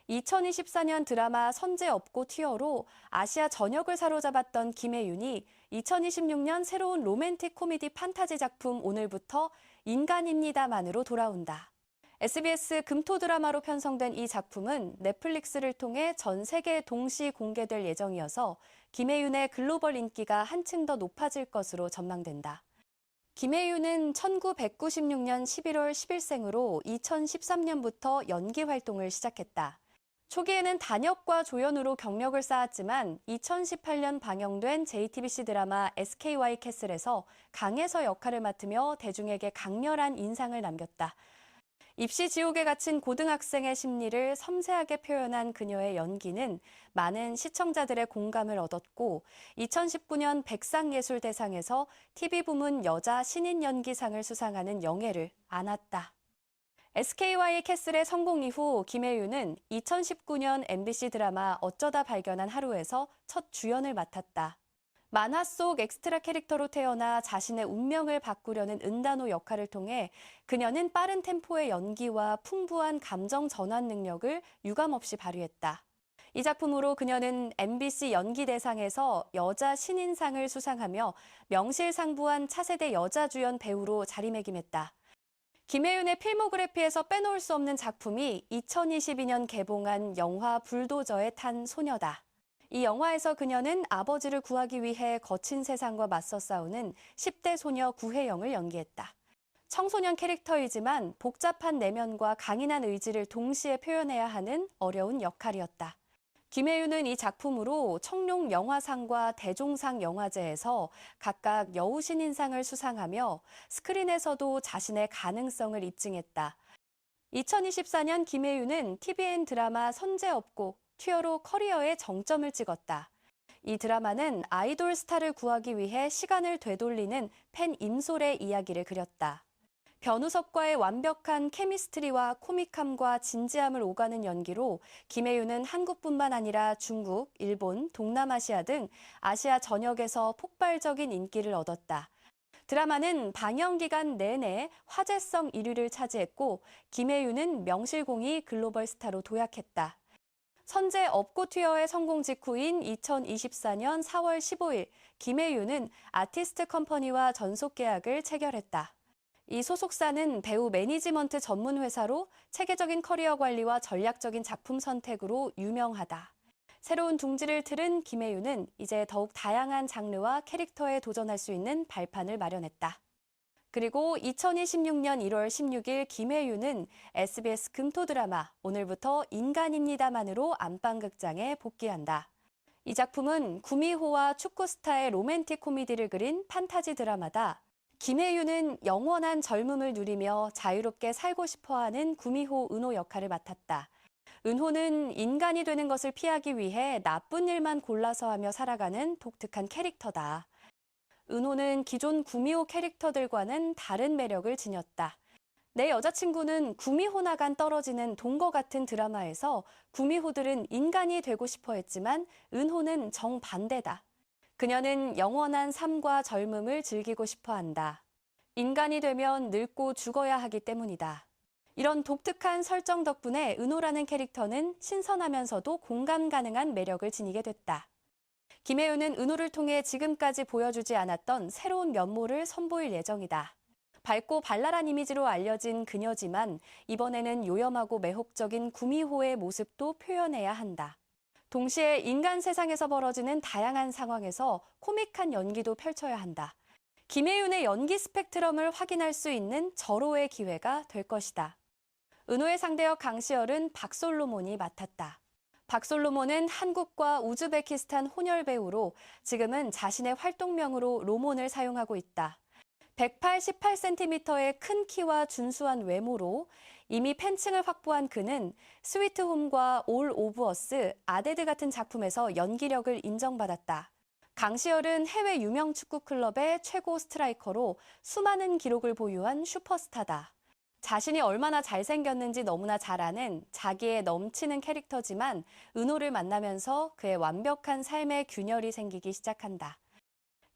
2024년 드라마 선제업고 튀어로 아시아 전역을 사로잡았던 김혜윤이 2026년 새로운 로맨틱 코미디 판타지 작품 오늘부터 인간입니다만으로 돌아온다. SBS 금토 드라마로 편성된 이 작품은 넷플릭스를 통해 전 세계에 동시 공개될 예정이어서 김혜윤의 글로벌 인기가 한층 더 높아질 것으로 전망된다. 김혜윤은 1996년 11월 10일생으로 2013년부터 연기 활동을 시작했다. 초기에는 단역과 조연으로 경력을 쌓았지만 2018년 방영된 JTBC 드라마 SKY 캐슬에서 강혜서 역할을 맡으며 대중에게 강렬한 인상을 남겼다. 입시 지옥에 갇힌 고등학생의 심리를 섬세하게 표현한 그녀의 연기는 많은 시청자들의 공감을 얻었고 2019년 백상예술대상에서 TV 부문 여자 신인 연기상을 수상하는 영예를 안았다. SKY 캐슬의 성공 이후 김혜윤은 2019년 MBC 드라마 어쩌다 발견한 하루에서 첫 주연을 맡았다. 만화 속 엑스트라 캐릭터로 태어나 자신의 운명을 바꾸려는 은단호 역할을 통해 그녀는 빠른 템포의 연기와 풍부한 감정 전환 능력을 유감없이 발휘했다. 이 작품으로 그녀는 MBC 연기대상에서 여자 신인상을 수상하며 명실상부한 차세대 여자 주연 배우로 자리매김했다. 김혜윤의 필모그래피에서 빼놓을 수 없는 작품이 2022년 개봉한 영화 불도저에 탄 소녀다. 이 영화에서 그녀는 아버지를 구하기 위해 거친 세상과 맞서 싸우는 10대 소녀 구혜영을 연기했다. 청소년 캐릭터이지만 복잡한 내면과 강인한 의지를 동시에 표현해야 하는 어려운 역할이었다. 김혜윤은 이 작품으로 청룡 영화상과 대종상 영화제에서 각각 여우신인상을 수상하며 스크린에서도 자신의 가능성을 입증했다. 2024년 김혜윤은 TVN 드라마 선제업고 튀어로 커리어의 정점을 찍었다. 이 드라마는 아이돌 스타를 구하기 위해 시간을 되돌리는 팬 임솔의 이야기를 그렸다. 변우석과의 완벽한 케미스트리와 코믹함과 진지함을 오가는 연기로 김혜윤은 한국뿐만 아니라 중국, 일본, 동남아시아 등 아시아 전역에서 폭발적인 인기를 얻었다. 드라마는 방영 기간 내내 화제성 1위를 차지했고 김혜윤은 명실공히 글로벌 스타로 도약했다. 선제 업고 튀어의 성공 직후인 2024년 4월 15일 김혜윤은 아티스트 컴퍼니와 전속 계약을 체결했다. 이 소속사는 배우 매니지먼트 전문 회사로 체계적인 커리어 관리와 전략적인 작품 선택으로 유명하다. 새로운 둥지를 틀은 김혜윤은 이제 더욱 다양한 장르와 캐릭터에 도전할 수 있는 발판을 마련했다. 그리고 2026년 1월 16일 김혜윤은 SBS 금토 드라마 오늘부터 인간입니다만으로 안방극장에 복귀한다. 이 작품은 구미호와 축구 스타의 로맨틱 코미디를 그린 판타지 드라마다. 김혜윤은 영원한 젊음을 누리며 자유롭게 살고 싶어하는 구미호 은호 역할을 맡았다. 은호는 인간이 되는 것을 피하기 위해 나쁜 일만 골라서 하며 살아가는 독특한 캐릭터다. 은호는 기존 구미호 캐릭터들과는 다른 매력을 지녔다. 내 여자친구는 구미호나간 떨어지는 동거 같은 드라마에서 구미호들은 인간이 되고 싶어 했지만 은호는 정반대다. 그녀는 영원한 삶과 젊음을 즐기고 싶어 한다. 인간이 되면 늙고 죽어야 하기 때문이다. 이런 독특한 설정 덕분에 은호라는 캐릭터는 신선하면서도 공감 가능한 매력을 지니게 됐다. 김혜윤은 은호를 통해 지금까지 보여주지 않았던 새로운 면모를 선보일 예정이다. 밝고 발랄한 이미지로 알려진 그녀지만 이번에는 요염하고 매혹적인 구미호의 모습도 표현해야 한다. 동시에 인간 세상에서 벌어지는 다양한 상황에서 코믹한 연기도 펼쳐야 한다. 김혜윤의 연기 스펙트럼을 확인할 수 있는 절호의 기회가 될 것이다. 은호의 상대역 강시열은 박솔로몬이 맡았다. 박솔로몬은 한국과 우즈베키스탄 혼혈 배우로 지금은 자신의 활동명으로 로몬을 사용하고 있다. 188cm의 큰 키와 준수한 외모로 이미 팬층을 확보한 그는 스위트홈과 올 오브 어스, 아데드 같은 작품에서 연기력을 인정받았다. 강시열은 해외 유명 축구 클럽의 최고 스트라이커로 수많은 기록을 보유한 슈퍼스타다. 자신이 얼마나 잘생겼는지 너무나 잘 아는 자기에 넘치는 캐릭터지만 은호를 만나면서 그의 완벽한 삶의 균열이 생기기 시작한다.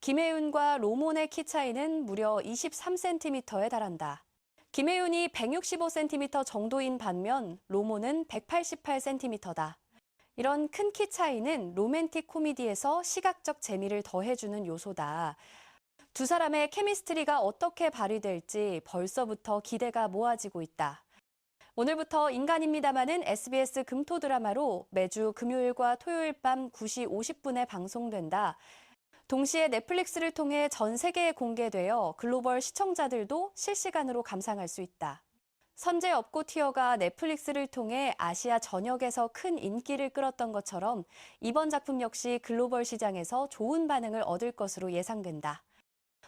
김혜윤과 로몬의 키 차이는 무려 23cm에 달한다. 김혜윤이 165cm 정도인 반면 로몬은 188cm다. 이런 큰 키 차이는 로맨틱 코미디에서 시각적 재미를 더해주는 요소다. 두 사람의 케미스트리가 어떻게 발휘될지 벌써부터 기대가 모아지고 있다. 오늘부터 인간입니다만은 SBS 금토 드라마로 매주 금요일과 토요일 밤 9시 50분에 방송된다. 동시에 넷플릭스를 통해 전 세계에 공개되어 글로벌 시청자들도 실시간으로 감상할 수 있다. 선제 업고 티어가 넷플릭스를 통해 아시아 전역에서 큰 인기를 끌었던 것처럼 이번 작품 역시 글로벌 시장에서 좋은 반응을 얻을 것으로 예상된다.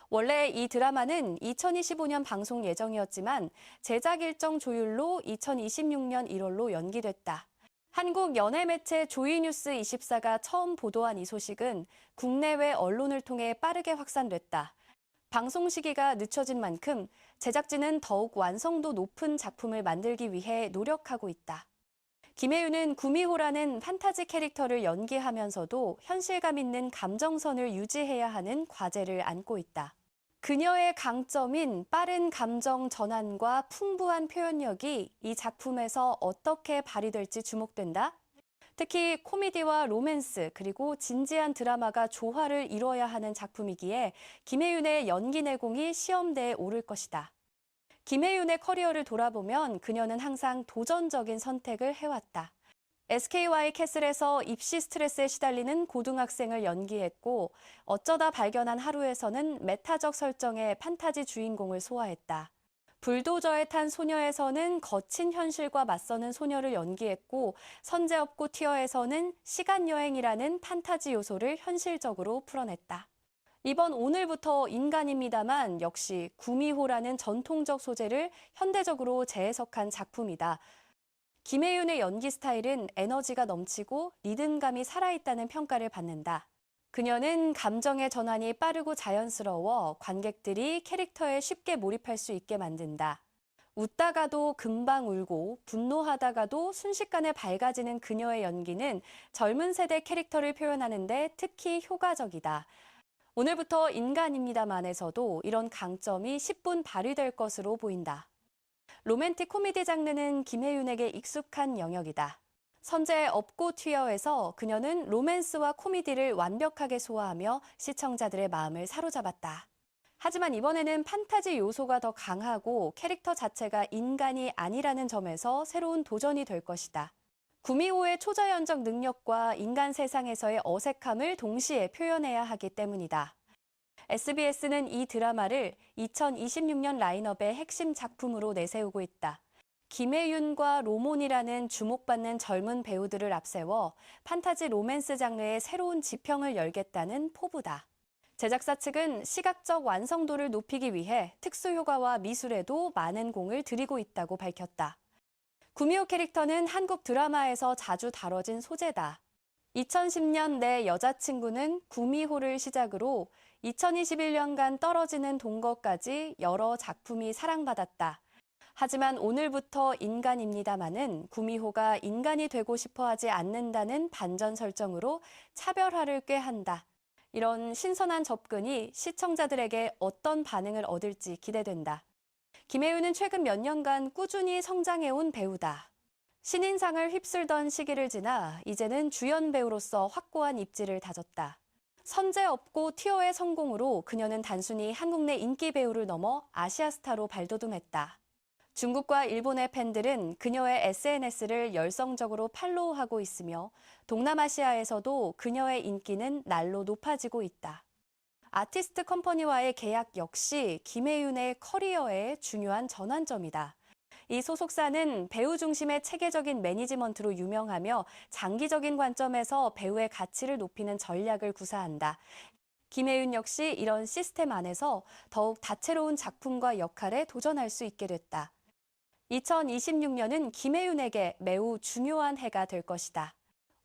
원래 이 드라마는 2025년 방송 예정이었지만 제작 일정 조율로 2026년 1월로 연기됐다. 한국 연예매체 조이뉴스 24가 처음 보도한 이 소식은 국내외 언론을 통해 빠르게 확산됐다. 방송 시기가 늦춰진 만큼 제작진은 더욱 완성도 높은 작품을 만들기 위해 노력하고 있다. 김혜윤은 구미호라는 판타지 캐릭터를 연기하면서도 현실감 있는 감정선을 유지해야 하는 과제를 안고 있다. 그녀의 강점인 빠른 감정 전환과 풍부한 표현력이 이 작품에서 어떻게 발휘될지 주목된다. 특히 코미디와 로맨스 그리고 진지한 드라마가 조화를 이뤄야 하는 작품이기에 김혜윤의 연기 내공이 시험대에 오를 것이다. 김혜윤의 커리어를 돌아보면 그녀는 항상 도전적인 선택을 해왔다. SKY 캐슬에서 입시 스트레스에 시달리는 고등학생을 연기했고 어쩌다 발견한 하루에서는 메타적 설정의 판타지 주인공을 소화했다. 불도저에 탄 소녀에서는 거친 현실과 맞서는 소녀를 연기했고 선제 업고 티어에서는 시간여행이라는 판타지 요소를 현실적으로 풀어냈다. 이번 오늘부터 인간입니다만 역시 구미호라는 전통적 소재를 현대적으로 재해석한 작품이다. 김혜윤의 연기 스타일은 에너지가 넘치고 리듬감이 살아있다는 평가를 받는다. 그녀는 감정의 전환이 빠르고 자연스러워 관객들이 캐릭터에 쉽게 몰입할 수 있게 만든다. 웃다가도 금방 울고 분노하다가도 순식간에 밝아지는 그녀의 연기는 젊은 세대 캐릭터를 표현하는데 특히 효과적이다. 오늘부터 인간입니다만에서도 이런 강점이 10분 발휘될 것으로 보인다. 로맨틱 코미디 장르는 김혜윤에게 익숙한 영역이다. 선제 업고 튀어에서 그녀는 로맨스와 코미디를 완벽하게 소화하며 시청자들의 마음을 사로잡았다. 하지만 이번에는 판타지 요소가 더 강하고 캐릭터 자체가 인간이 아니라는 점에서 새로운 도전이 될 것이다. 구미호의 초자연적 능력과 인간 세상에서의 어색함을 동시에 표현해야 하기 때문이다. SBS는 이 드라마를 2026년 라인업의 핵심 작품으로 내세우고 있다. 김혜윤과 로몬이라는 주목받는 젊은 배우들을 앞세워 판타지 로맨스 장르의 새로운 지평을 열겠다는 포부다. 제작사 측은 시각적 완성도를 높이기 위해 특수효과와 미술에도 많은 공을 들이고 있다고 밝혔다. 구미호 캐릭터는 한국 드라마에서 자주 다뤄진 소재다. 2010년 내 여자친구는 구미호를 시작으로 2021년간 떨어지는 동거까지 여러 작품이 사랑받았다. 하지만 오늘부터 인간입니다만은 구미호가 인간이 되고 싶어 하지 않는다는 반전 설정으로 차별화를 꾀한다. 이런 신선한 접근이 시청자들에게 어떤 반응을 얻을지 기대된다. 김혜윤은 최근 몇 년간 꾸준히 성장해온 배우다. 신인상을 휩쓸던 시기를 지나 이제는 주연 배우로서 확고한 입지를 다졌다. 선제 업고 티어의 성공으로 그녀는 단순히 한국 내 인기 배우를 넘어 아시아 스타로 발돋움했다. 중국과 일본의 팬들은 그녀의 SNS를 열성적으로 팔로우하고 있으며 동남아시아에서도 그녀의 인기는 날로 높아지고 있다. 아티스트 컴퍼니와의 계약 역시 김혜윤의 커리어의 중요한 전환점이다. 이 소속사는 배우 중심의 체계적인 매니지먼트로 유명하며 장기적인 관점에서 배우의 가치를 높이는 전략을 구사한다. 김혜윤 역시 이런 시스템 안에서 더욱 다채로운 작품과 역할에 도전할 수 있게 됐다. 2026년은 김혜윤에게 매우 중요한 해가 될 것이다.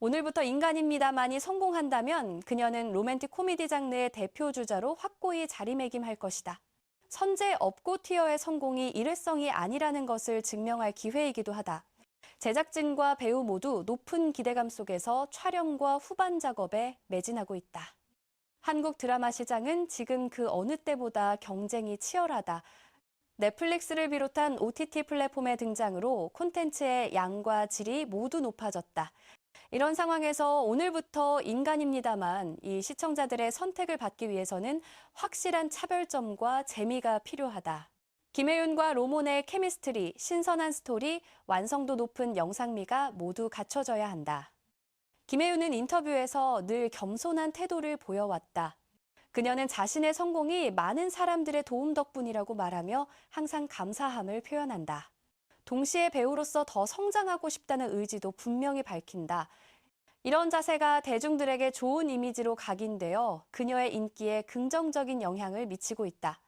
오늘부터 인간입니다만이 성공한다면 그녀는 로맨틱 코미디 장르의 대표 주자로 확고히 자리매김할 것이다. 선제 업고 티어의 성공이 일회성이 아니라는 것을 증명할 기회이기도 하다. 제작진과 배우 모두 높은 기대감 속에서 촬영과 후반 작업에 매진하고 있다. 한국 드라마 시장은 지금 그 어느 때보다 경쟁이 치열하다. 넷플릭스를 비롯한 OTT 플랫폼의 등장으로 콘텐츠의 양과 질이 모두 높아졌다. 이런 상황에서 오늘부터 인간입니다만 이 시청자들의 선택을 받기 위해서는 확실한 차별점과 재미가 필요하다. 김혜윤과 로몬의 케미스트리, 신선한 스토리, 완성도 높은 영상미가 모두 갖춰져야 한다. 김혜윤은 인터뷰에서 늘 겸손한 태도를 보여왔다. 그녀는 자신의 성공이 많은 사람들의 도움 덕분이라고 말하며 항상 감사함을 표현한다. 동시에 배우로서 더 성장하고 싶다는 의지도 분명히 밝힌다. 이런 자세가 대중들에게 좋은 이미지로 각인되어 그녀의 인기에 긍정적인 영향을 미치고 있다.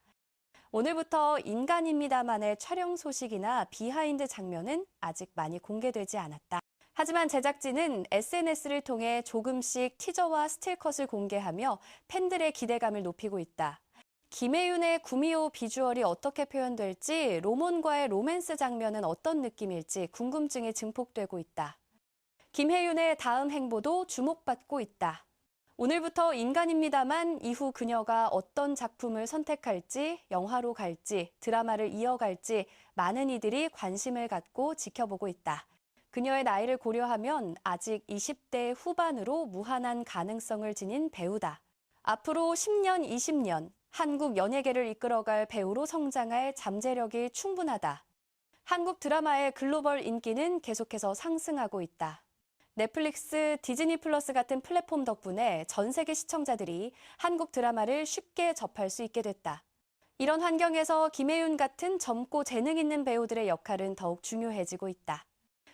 오늘부터 인간입니다만의 촬영 소식이나 비하인드 장면은 아직 많이 공개되지 않았다. 하지만 제작진은 SNS를 통해 조금씩 티저와 스틸컷을 공개하며 팬들의 기대감을 높이고 있다. 김혜윤의 구미호 비주얼이 어떻게 표현될지, 로몬과의 로맨스 장면은 어떤 느낌일지 궁금증이 증폭되고 있다. 김혜윤의 다음 행보도 주목받고 있다. 오늘부터 인간입니다만 이후 그녀가 어떤 작품을 선택할지, 영화로 갈지, 드라마를 이어갈지 많은 이들이 관심을 갖고 지켜보고 있다. 그녀의 나이를 고려하면 아직 20대 후반으로 무한한 가능성을 지닌 배우다. 앞으로 10년, 20년 한국 연예계를 이끌어갈 배우로 성장할 잠재력이 충분하다. 한국 드라마의 글로벌 인기는 계속해서 상승하고 있다. 넷플릭스, 디즈니 플러스 같은 플랫폼 덕분에 전 세계 시청자들이 한국 드라마를 쉽게 접할 수 있게 됐다. 이런 환경에서 김혜윤 같은 젊고 재능 있는 배우들의 역할은 더욱 중요해지고 있다.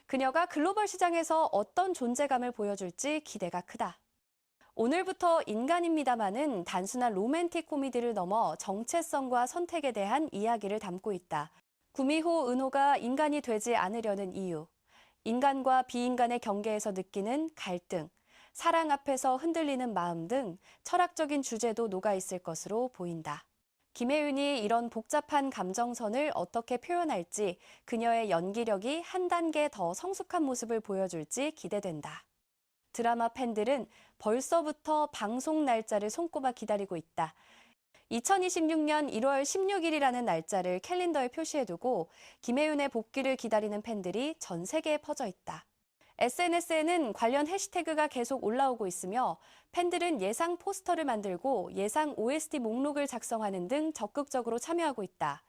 그녀가 글로벌 시장에서 어떤 존재감을 보여줄지 기대가 크다. 오늘부터 인간입니다만은 단순한 로맨틱 코미디를 넘어 정체성과 선택에 대한 이야기를 담고 있다. 구미호 은호가 인간이 되지 않으려는 이유, 인간과 비인간의 경계에서 느끼는 갈등, 사랑 앞에서 흔들리는 마음 등 철학적인 주제도 녹아있을 것으로 보인다. 김혜윤이 이런 복잡한 감정선을 어떻게 표현할지, 그녀의 연기력이 한 단계 더 성숙한 모습을 보여줄지 기대된다. 드라마 팬들은 벌써부터 방송 날짜를 손꼽아 기다리고 있다. 2026년 1월 16일이라는 날짜를 캘린더에 표시해두고 김혜윤의 복귀를 기다리는 팬들이 전 세계에 퍼져 있다. SNS에는 관련 해시태그가 계속 올라오고 있으며 팬들은 예상 포스터를 만들고 예상 OST 목록을 작성하는 등 적극적으로 참여하고 있다.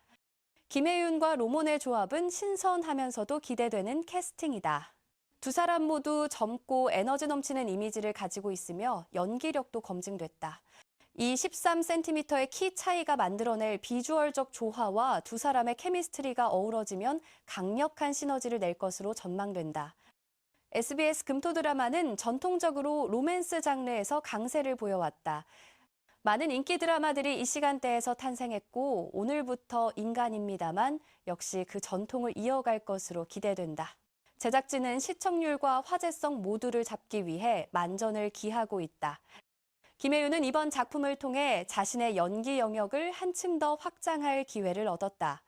김혜윤과 로몬의 조합은 신선하면서도 기대되는 캐스팅이다. 두 사람 모두 젊고 에너지 넘치는 이미지를 가지고 있으며 연기력도 검증됐다. 이 13cm의 키 차이가 만들어낼 비주얼적 조화와 두 사람의 케미스트리가 어우러지면 강력한 시너지를 낼 것으로 전망된다. SBS 금토 드라마는 전통적으로 로맨스 장르에서 강세를 보여왔다. 많은 인기 드라마들이 이 시간대에서 탄생했고 오늘부터 인간입니다만 역시 그 전통을 이어갈 것으로 기대된다. 제작진은 시청률과 화제성 모두를 잡기 위해 만전을 기하고 있다. 김혜윤은 이번 작품을 통해 자신의 연기 영역을 한층 더 확장할 기회를 얻었다.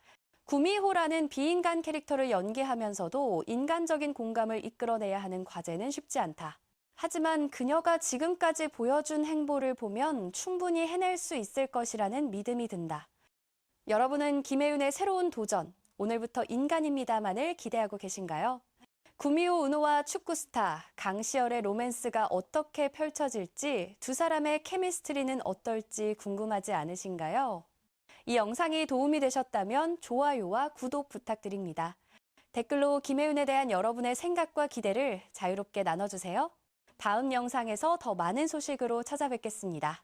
구미호라는 비인간 캐릭터를 연기하면서도 인간적인 공감을 이끌어내야 하는 과제는 쉽지 않다. 하지만 그녀가 지금까지 보여준 행보를 보면 충분히 해낼 수 있을 것이라는 믿음이 든다. 여러분은 김혜윤의 새로운 도전, 오늘부터 인간입니다만을 기대하고 계신가요? 구미호 은호와 축구 스타 강시열의 로맨스가 어떻게 펼쳐질지, 두 사람의 케미스트리는 어떨지 궁금하지 않으신가요? 이 영상이 도움이 되셨다면 좋아요와 구독 부탁드립니다. 댓글로 김혜윤에 대한 여러분의 생각과 기대를 자유롭게 나눠주세요. 다음 영상에서 더 많은 소식으로 찾아뵙겠습니다.